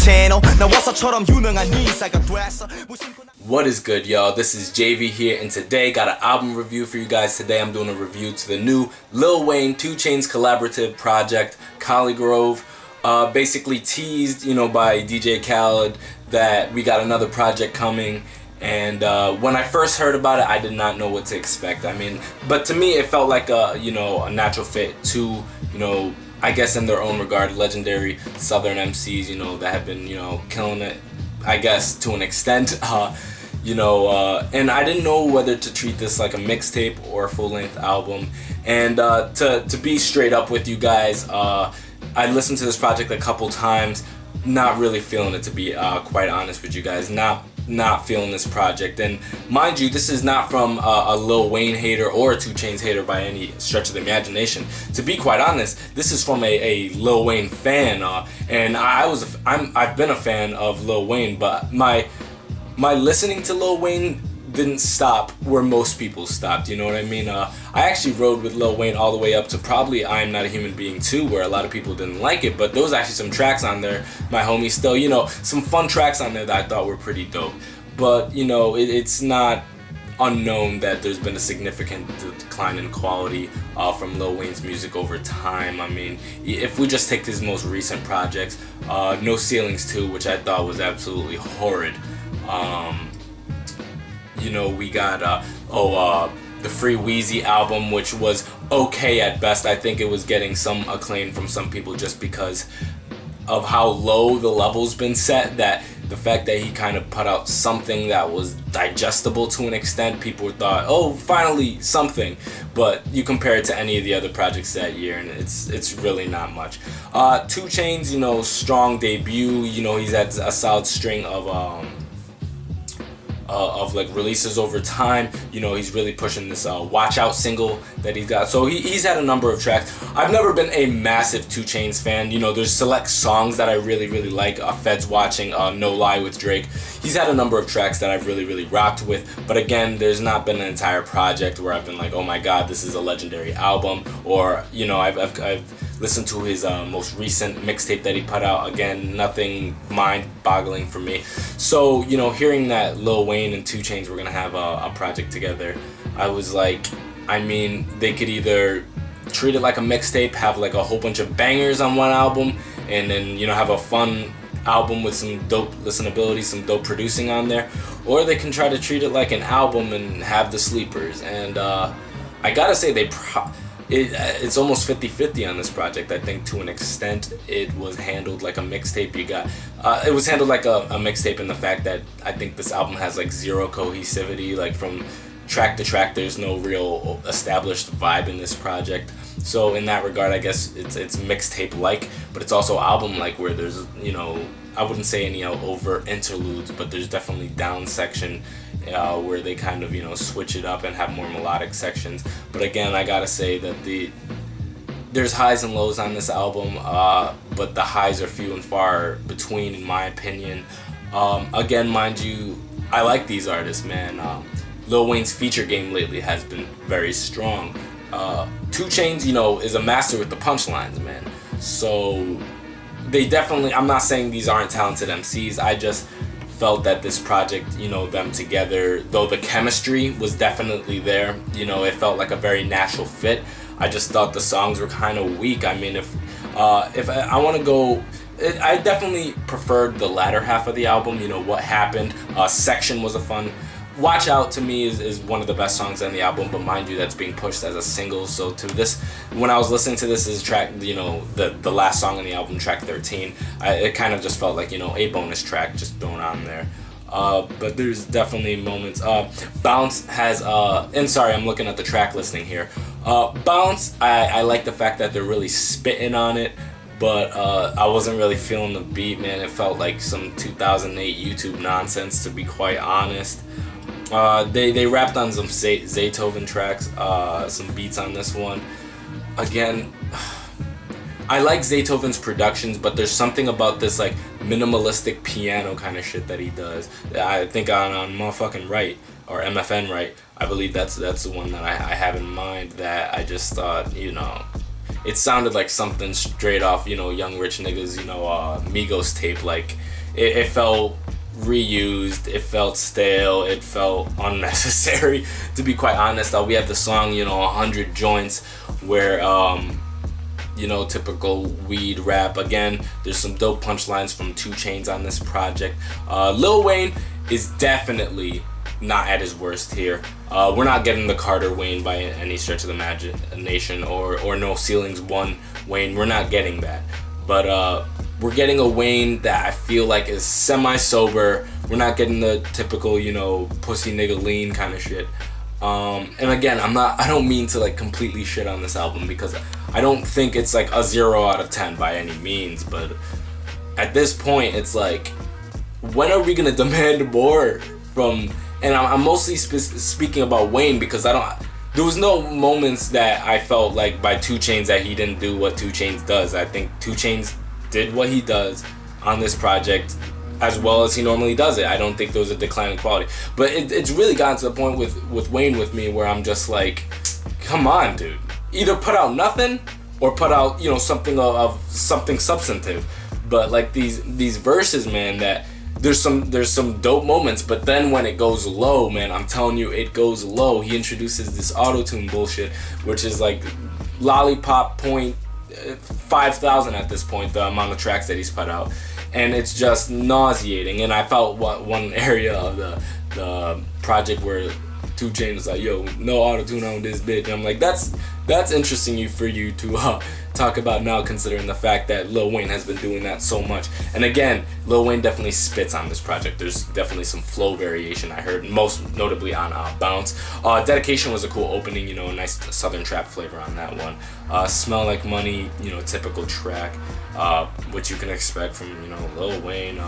channel 나와서처럼 유명한 인싸가 됐어. What is good, y'all? This is JV here, and today got an album review for you guys. Today I'm doing a review to the new Lil Wayne 2 Chainz collaborative project, Collegrove. Basically teased, by DJ Khaled that we got another project coming. And when I first heard about it, I did not know what to expect. But to me, it felt like a natural fit to, I guess in their own regard, legendary Southern MCs, that have been, killing it, I guess, to an extent. And I didn't know whether to treat this like a mixtape or a full-length album. And to be straight up with you guys, I listened to this project a couple times, not really feeling it, to be quite honest with you guys. Not feeling this project. And mind you, this is not from a Lil Wayne hater or a 2 Chainz hater by any stretch of the imagination. To be quite honest, this is from a Lil Wayne fan, and I've been a fan of Lil Wayne, but my listening to Lil Wayne didn't stop where most people stopped, you know what I mean? I actually rode with Lil Wayne all the way up to probably I Am Not a Human Being 2, where a lot of people didn't like it, but there was actually some tracks on there, my homie still, some fun tracks on there that I thought were pretty dope. But, it's not unknown that there's been a significant decline in quality from Lil Wayne's music over time. If we just take his most recent projects, No Ceilings 2, which I thought was absolutely horrid. We got the Free Weezy album, which was okay at best. I think it was getting some acclaim from some people just because of how low the level's been set, that the fact that he kind of put out something that was digestible to an extent, people thought, oh, finally something. But you compare it to any of the other projects that year, and it's really not much. 2 Chainz, strong debut. He's had a solid string of like releases over time. He's really pushing this Watch Out single that he's got. So he's had a number of tracks. I've never been a massive 2 Chainz fan. There's select songs that I really, really like. Feds Watching, No Lie with Drake. He's had a number of tracks that I've really, really rocked with. But again, there's not been an entire project where I've been like, oh my god, this is a legendary album. Or, I've listened to his most recent mixtape that he put out. Again, nothing mind-boggling for me. So, hearing that Lil Wayne and 2 Chainz were gonna have a project together, I was like, they could either treat it like a mixtape, have like a whole bunch of bangers on one album, and then have a fun album with some dope listenability, some dope producing on there, or they can try to treat it like an album and have the sleepers. And I gotta say, it's almost 50-50 on this project. I think to an extent it was handled like a mixtape. It was handled like a mixtape in the fact that I think this album has like zero cohesivity. Like from track to track, there's no real established vibe in this project. So in that regard, I guess it's mixtape-like, but it's also album-like, where there's, I wouldn't say any overt interludes, but there's definitely down section where they kind of, switch it up and have more melodic sections. But again, I gotta say that there's highs and lows on this album, but the highs are few and far between, in my opinion. Again, mind you, I like these artists, man. Lil Wayne's feature game lately has been very strong. 2 Chainz, is a master with the punchlines, man. So they definitely, I'm not saying these aren't talented MCs, I just felt that this project, them together, though the chemistry was definitely there, it felt like a very natural fit. I just thought the songs were kind of weak. If I want to go, I definitely preferred the latter half of the album. What Happened, Section was a fun. Watch Out to me is one of the best songs on the album, but mind you, that's being pushed as a single. So to this, when I was listening to this as track, the last song on the album, track 13, it kind of just felt like, a bonus track just thrown on there. But there's definitely moments. Bounce has, and sorry, I'm looking at the track listing here. Bounce, I like the fact that they're really spitting on it, but I wasn't really feeling the beat, man. It felt like some 2008 YouTube nonsense, to be quite honest. They rapped on some Zaytoven tracks, some beats on this one. Again, I like Zaytoven's productions, but there's something about this like minimalistic piano kind of shit that he does. I think on Motherfucking Right, or MFN Right, I believe that's the one that I have in mind, that I just thought, it sounded like something straight off, Young Rich Niggas, Migos tape, like, it felt reused, it felt stale, it felt unnecessary, to be quite honest. We have the song, 100 Joints, where typical weed rap. Again, there's some dope punchlines from 2 Chainz on this project. Lil Wayne is definitely not at his worst here. We're not getting the Carter Wayne by any stretch of the imagination, or No Ceilings 1 Wayne. We're not getting that. But we're getting a Wayne that I feel like is semi-sober. We're not getting the typical, pussy nigga lean kind of shit. And again, I don't mean to like completely shit on this album, because I don't think it's like a 0 out of 10 by any means, but at this point it's like, when are we gonna demand more from, and I'm mostly speaking about Wayne, because there was no moments that I felt like by 2 Chainz that he didn't do what 2 Chainz does. I think 2 Chainz did what he does on this project as well as he normally does it. I don't think there was a decline in quality. But it's really gotten to the point with Wayne with me where I'm just like, come on, dude. Either put out nothing or put out, something of something substantive. But like these verses, man, that there's some dope moments, but then when it goes low, man, I'm telling you, it goes low. He introduces this auto-tune bullshit, which is like lollipop point 5,000 at this point, the amount of tracks that he's put out, and it's just nauseating. And I felt one area of the project where 2 Chainz was like, yo, no auto-tune on this bitch, and I'm like, that's interesting for you to talk about now, considering the fact that Lil Wayne has been doing that so much. And again, Lil Wayne definitely spits on this project. There's definitely some flow variation I heard, most notably on Bounce. Dedication was a cool opening, a nice southern trap flavor on that one. Smell Like Money, typical track, which you can expect from, Lil Wayne.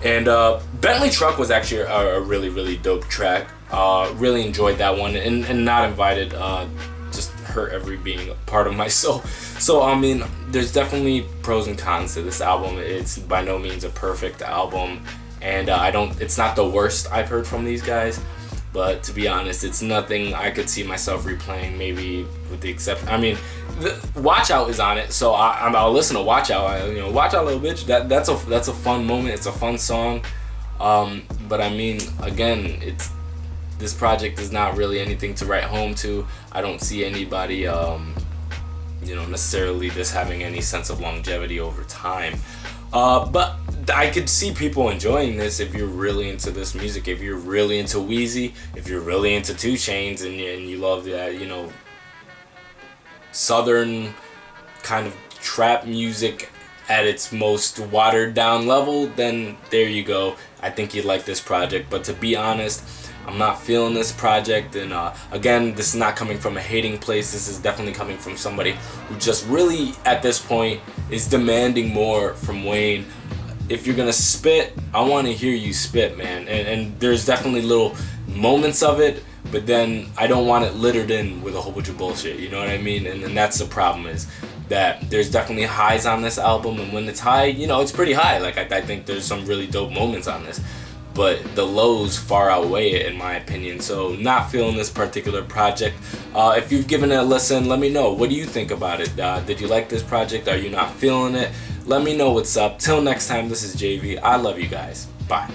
And Bentley Truck was actually a really, really dope track. Really enjoyed that one, and Not Invited just hurt every being a part of my soul. So I mean, there's definitely pros and cons to this album. It's by no means a perfect album, and it's not the worst I've heard from these guys, but to be honest, it's nothing I could see myself replaying, maybe with the exception, I mean, Watch Out is on it, so I'll listen to Watch Out. Watch Out, little bitch. That's a fun moment. It's a fun song, but I mean, again, this project is not really anything to write home to. I don't see anybody, necessarily this having any sense of longevity over time. But I could see people enjoying this if you're really into this music, if you're really into Weezy, if you're really into 2 Chainz, and you love that, southern kind of trap music at its most watered down level, then there you go. I think you'd like this project. But to be honest, I'm not feeling this project, and again, this is not coming from a hating place. This is definitely coming from somebody who just really, at this point, is demanding more from Wayne. If you're gonna spit, I want to hear you spit, man. And there's definitely little moments of it, but then I don't want it littered in with a whole bunch of bullshit, you know what I mean? And that's the problem, is that there's definitely highs on this album, and when it's high, it's pretty high. Like I think there's some really dope moments on this, but the lows far outweigh it, in my opinion. So not feeling this particular project. If you've given it a listen, let me know. What do you think about it? Did you like this project? Are you not feeling it? Let me know what's up. Till next time, this is JV. I love you guys. Bye.